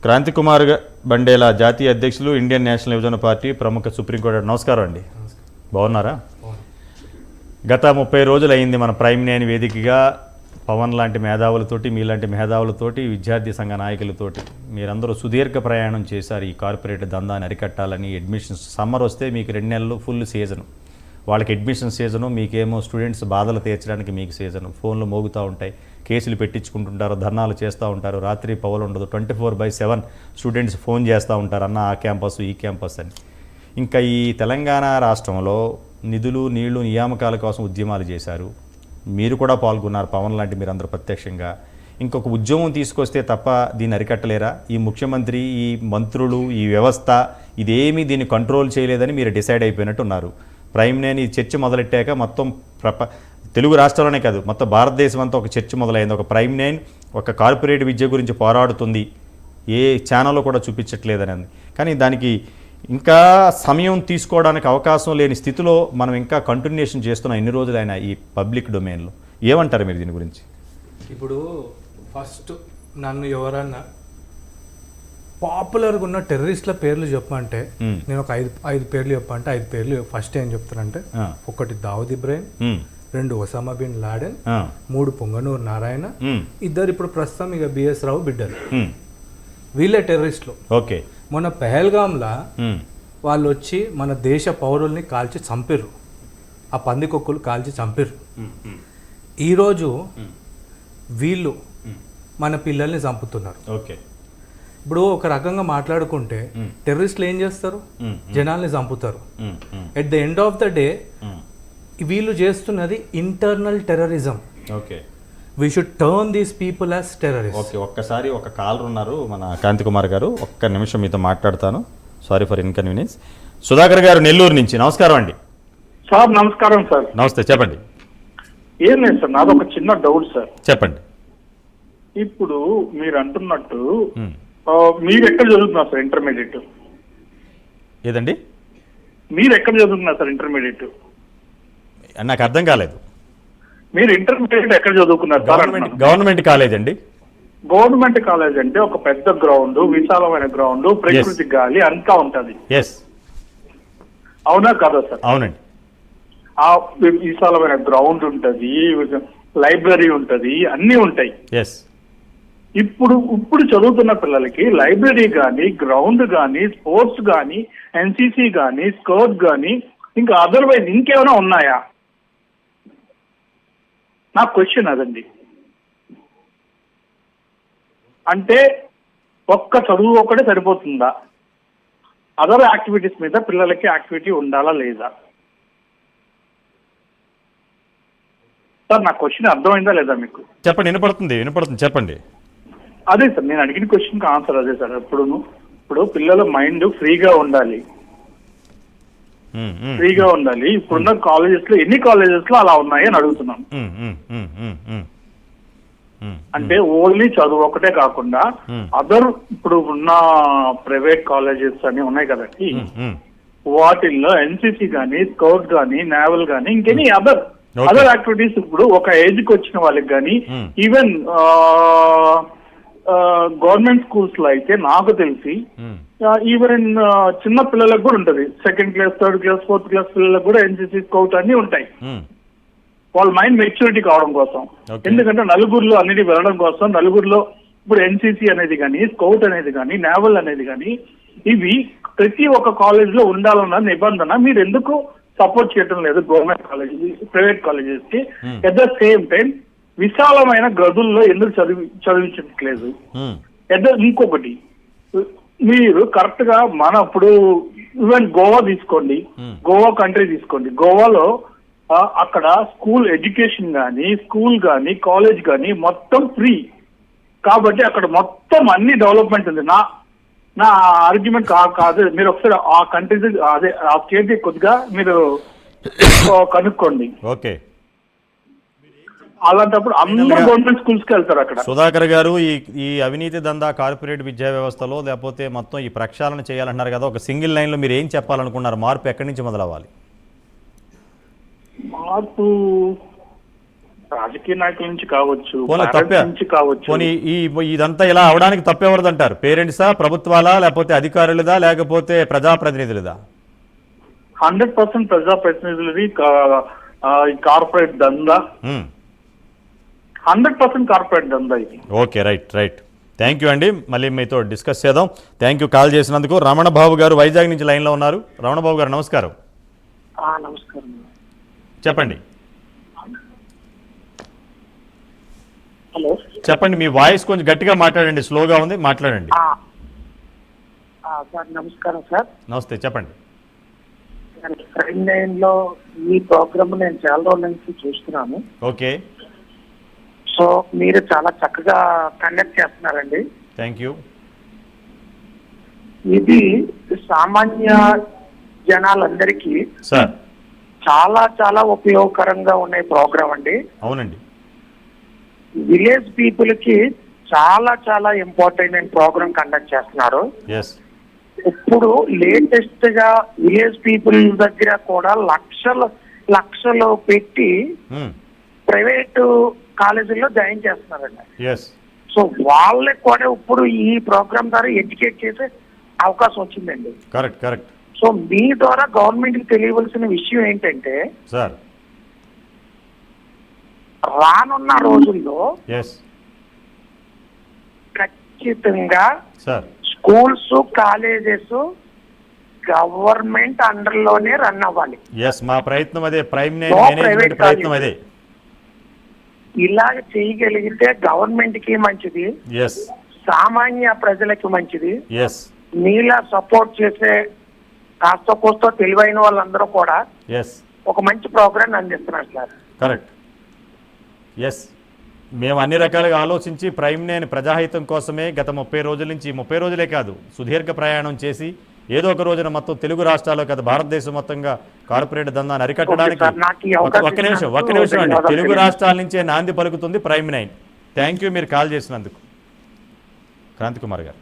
క్రాంతి కుమార్ బండేలా జాతీయ అధ్యక్షులు, Indian national యువజన పార్టీ, ప్రముఖ సుప్రీంకోర్టు. నమస్కారం అండి. బాగున్నారా? గత 30 రోజులు అయింది మన ప్రైమ్ నేని వేదికగా పవన్ లాంటి మేధావులతోటి, మీలాంటి మేధావులతోటి, విద్యార్థి సంఘ నాయకులతోటి మీరందరూ సుదీర్ఘ ప్రయాణం చేశారు. ఈ కార్పొరేట్ దందాన్ని అరికట్టాలని. అడ్మిషన్స్ సమ్మర్ వస్తే మీకు 2 నెలలు ఫుల్ సీజను, వాళ్ళకి అడ్మిషన్ సీజను, మీకేమో స్టూడెంట్స్ బాధలు తీర్చడానికి మీకు సీజను. ఫోన్లు మోగుతూ ఉంటాయి, కేసులు పెట్టించుకుంటుంటారు, ధర్నాలు చేస్తూ ఉంటారు, రాత్రి పవలు ఉండదు, 24/7 స్టూడెంట్స్ ఫోన్ చేస్తూ ఉంటారు, అన్న ఆ క్యాంపస్ ఈ క్యాంపస్ అని. ఇంకా ఈ తెలంగాణ రాష్ట్రంలో నిధులు, నీళ్లు, నియామకాల కోసం ఉద్యమాలు చేశారు. మీరు కూడా పాల్గొన్నారు, పవన్ లాంటి మీరందరూ ప్రత్యక్షంగా. ఇంకొక ఉద్యమం తీసుకొస్తే తప్ప దీన్ని అరికట్టలేరా? ఈ ముఖ్యమంత్రి, ఈ మంత్రులు, ఈ వ్యవస్థ ఇదేమీ దీన్ని కంట్రోల్ చేయలేదని మీరు డిసైడ్ అయిపోయినట్టున్నారు. ప్రైమ్ నేని చర్చ మొదలెట్టాక మొత్తం తెలుగు రాష్ట్రాల్లోనే కాదు, మొత్తం భారతదేశం అంతా ఒక చర్చ మొదలైంది. ఒక ప్రైమ్ నేన్ ఒక కార్పొరేట్ విద్య గురించి పోరాడుతుంది, ఏ ఛానల్లో కూడా చూపించట్లేదని. కానీ దానికి ఇంకా సమయం తీసుకోవడానికి అవకాశం లేని స్థితిలో మనం ఇంకా కంటిన్యూషన్ చేస్తున్నాం ఎన్ని రోజులైనా ఈ పబ్లిక్ డొమైన్లో. ఏమంటారు మీరు దీని గురించి? ఇప్పుడు ఫస్ట్ నన్ను ఎవరన్నా పాపులర్గా ఉన్న టెర్రరిస్ట్ల పేర్లు చెప్పమంటే నేను ఒక ఐదు పేర్లు చెప్పంటే 5 పేర్లు ఫస్ట్ ఏం చెప్తానంటే, 1 Dawood Ibrahim, 2 Osama bin Laden, 3 Punganur Narayana, 2 ఇప్పుడు ప్రస్తుతం ఇక బిఎస్ రావు బిడ్డలు. వీళ్ళే టెర్రరిస్టులు. ఓకే. మొన్న పెహల్గాంలా వాళ్ళు వచ్చి మన దేశ పౌరుల్ని కాల్చి చంపిర్రు, ఆ పందికొక్కులు కాల్చి చంపిర్రు. ఈరోజు వీళ్ళు మన పిల్లల్ని చంపుతున్నారు. ఓకే. ఇప్పుడు ఒక రకంగా మాట్లాడుకుంటే టెర్రరిస్టులు ఏం చేస్తారు? జనాల్ని చంపుతారు. At the end of the day వీళ్ళు చేస్తున్నది internal terrorism. Okay. We should turn these people as terrorist. Okay. ఒక్కసారి ఒక కాలర్ ఉన్నారు, మన కాంతి కుమార్ గారు. ఒక్క నిమిషం మీతో మాట్లాడతాను. Sorry for inconvenience. సుధాకర్ గారు నెల్లూరు నుంచి. నమస్కారం అండి. సార్ నమస్కారం సార్. నమస్తే, చెప్పండి. ఏం లేదు సార్, నాది ఒక చిన్న డౌట్ సార్. చెప్పండి. ఇప్పుడు మీరు అంటున్నట్టు మీరు ఎక్కడ చదువుతున్నారు సార్ ఇంటర్మీడియట్? ఏదండి? మీరు ఎక్కడ చదువుతున్నారు సార్ ఇంటర్మీడియట్? నాకు అర్థం కాలేదు. మీరు ఇంటర్మీడియట్ ఎక్కడ చదువుకున్నారు సార్? గవర్నమెంట్ కాలేజ్ అండి. గవర్నమెంట్ కాలేజ్ అంటే ఒక పెద్ద గ్రౌండ్, విశాలమైన గ్రౌండ్, ప్రకృతి గాలి అంతా ఉంటది. అవునా కదా సార్? అవునండి. ఆ విశాలమైన గ్రౌండ్ ఉంటది, లైబ్రరీ ఉంటది, అన్ని ఉంటాయి. ఇప్పుడు చదువుతున్న పిల్లలకి లైబ్రరీ కానీ, గ్రౌండ్ కానీ, స్పోర్ట్స్ కానీ, ఎన్సీసీ కానీ, స్కౌట్ కానీ, ఇంకా అదర్వైజ్ ఇంకేమైనా ఉన్నాయా? నా క్వశ్చన్ అదండి. అంటే ఒక్క చదువు ఒక్కటే సరిపోతుందా? అదర్ యాక్టివిటీస్ మీద పిల్లలకి యాక్టివిటీ ఉండాలా లేదా? సార్ నా క్వశ్చన్ అర్థమైందా లేదా మీకు? చెప్పండి. వినపడుతుంది, చెప్పండి. అదే సార్, నేను అడిగిన క్వశ్చన్కి ఆన్సర్ అదే సార్. ఇప్పుడు పిల్లల మైండ్ ఫ్రీగా ఉండాలి. ఇప్పుడున్న కాలేజెస్ లో ఎన్ని కాలేజెస్ లో అలా ఉన్నాయి అని అడుగుతున్నాను. అంటే ఓన్లీ చదువు ఒకటే కాకుండా అదర్ ఇప్పుడు ఉన్న ప్రైవేట్ కాలేజెస్ అని ఉన్నాయి కదండి, వాటిల్లో ఎన్సీసీ కానీ, స్కౌట్ కానీ, నేవల్ కానీ, ఇంకెనీ అదర్ యాక్టివిటీస్ ఇప్పుడు ఒక ఏజ్ కి వచ్చిన వాళ్ళకి కానీ, ఈవెన్ గవర్నమెంట్ స్కూల్స్ లో అయితే నాకు తెలిసి ఈవెన్ చిన్న పిల్లలకు కూడా ఉంటది. 2nd class, 3rd class, 4th class పిల్లలకు కూడా ఎన్సీసీ, స్కౌట్ అన్ని ఉంటాయి. వాళ్ళ మైండ్ మెచ్యూరిటీ కావడం కోసం, ఎందుకంటే నలుగురిలో అన్నిటి వెళ్ళడం కోసం, నలుగురిలో ఇప్పుడు ఎన్సీసీ అనేది కానీ, స్కౌట్ అనేది కానీ, నేవల్ అనేది కానీ, ఇవి ప్రతి ఒక్క కాలేజ్ లో ఉండాలన్న నిబంధన మీరు ఎందుకు సపోర్ట్ చేయడం లేదు గవర్నమెంట్ కాలేజ్, ప్రైవేట్ కాలేజెస్ కి? ఎట్ ద సేమ్ టైం విశాలమైన గదుల్లో ఎందుకు చదివించట్లేదు? ఇంకొకటి, మీరు కరెక్ట్ గా ఇప్పుడు ఈవెన్ గోవా తీసుకోండి, గోవా కంట్రీ తీసుకోండి. గోవాలో అక్కడ స్కూల్ ఎడ్యుకేషన్ కానీ, స్కూల్ కానీ, కాలేజ్ కానీ మొత్తం ఫ్రీ. కాబట్టి అక్కడ మొత్తం అన్ని డెవలప్మెంట్ ఉంది. నా ఆర్గ్యుమెంట్ కాదు, మీరు ఒకసారి ఆ కంట్రీ అదే ఆ స్టేట్ కొద్దిగా మీరు కనుక్కోండి. ఓకే. అలాంటప్పుడు అందరూ గవర్నమెంట్ స్కూల్స్ కి వెళ్తారు. అక్కడ సుధాకర్ గారు, ఈ అవినీతి దందా కార్పొరేట్ విద్యా వ్యవస్థలో, లేకపోతే మొత్తం ఈ ప్రక్షాళన చేయాలంటున్నారు కదా, ఒక సింగిల్ లైన్ లో మీరు ఏం చెప్పాలనుకున్నారు? మార్పు ఎక్కడి నుంచి మొదలవ్వాలి? మార్పు రాజకీయ నాయకుల నుంచి కావచ్చు, పోనీ parents తప్పే నుంచి కావచ్చు. పోనీ ఇదంతా ఇలా అవడానికి తప్పెవరదంటారు? పేరెంట్సా, ప్రభుత్వాలా, లేకపోతే అధికారులదా, లేకపోతే ప్రజాప్రతినిధులదా? 100% ప్రజాప్రతినిధులది, కార్పొరేట్ దందా. 100% కార్పొరేట్ దందా ఇది. Okay, right. థ్యాంక్ యూ అండి. మళ్ళీ మీతో డిస్కస్ చేద్దాం. థ్యాంక్ యూ కాల్ చేసినందుకు. రమణబాబు గారు వైజాగ్ నుంచి లైన్లో ఉన్నారు. రమణబాబు గారు నమస్కారం. నమస్కారం. చెప్పండి. హలో, చెప్పండి. మీ వాయిస్ కొంచెం గట్టిగా మాట్లాడండి, స్లోగా ఉంది, మాట్లాడండి. సార్ నమస్కారం సార్. నమస్తే, చెప్పండి. ప్రైమ్ లైన్ లో ఈ ప్రోగ్రామ్ నేను చాలా రోజుల నుంచి చూస్తున్నాను. ఓకే, సో మీరు చాలా చక్కగా కండక్ట్ చేస్తున్నారండి. Thank you. ఇది సామాన్య జనాలందరికీ సార్ చాలా చాలా ఉపయోగకరంగా ఉన్న ప్రోగ్రామ్ అండి. అవునండి. విలేజ్ పీపుల్ కి చాలా చాలా ఇంపార్టెంట్ ప్రోగ్రామ్ కండక్ట్ చేస్తున్నారు. ఎస్. ఇప్పుడు లేటెస్ట్ గా విలేజ్ పీపుల్ దగ్గర కూడా లక్షలు పెట్టి ప్రైవేట్ కాలేజీల్లో జాయిన్ చేస్తున్నారండి. ఎస్. సో వాళ్ళకి కూడా ఇప్పుడు ఈ ప్రోగ్రామ్ ద్వారా ఎడ్యుకేట్ చేసే అవకాశం వచ్చిందండి. కరెక్ట్. సో మీ ద్వారా గవర్నమెంట్ కి తెలియవలసిన విషయం ఏంటంటే సార్, రానున్న రోజుల్లో ఎస్ ఖచ్చితంగా sir, schools, colleges government under లోనే రన్ అవ్వాలి. ఎస్, మా ప్రయత్నం అదే. ప్రైమ్ No మేనేజ్మెంట్ private ప్రయత్నం college. అదే. ఇలాగ చేయగలిగితే గవర్నమెంట్ కి మంచిది, ఎస్ సామాన్య ప్రజలకి మంచిది. ఎస్ మీలా సపోర్ట్ చేసే కాస్త కోస్తో తెలివైన వాళ్ళందరూ కూడా ఎస్ ఒక మంచి ప్రోగ్రామ్ అందిస్తున్నారు సార్. కరెక్ట్. ఎస్, మేము అన్ని రకాలుగా ఆలోచించి ప్రైమ్ నేను ప్రజాహితం కోసమే గత 30 రోజుల నుంచి, 30 రోజులే కాదు, సుదీర్ఘ ప్రయాణం చేసి ఏదో ఒక రోజున మొత్తం తెలుగు రాష్ట్రాల్లో కదా భారతదేశం మొత్తంగా కార్పొరేట్ దందాన్ని అరికట్టడానికి ఒక్క నిమిషం అండి. తెలుగు రాష్ట్రాల నుంచే నాంది పలుకుతుంది ప్రైమ్ 9. థ్యాంక్ యూ మీరు కాల్ చేసినందుకు. క్రాంతి కుమార్ గారు.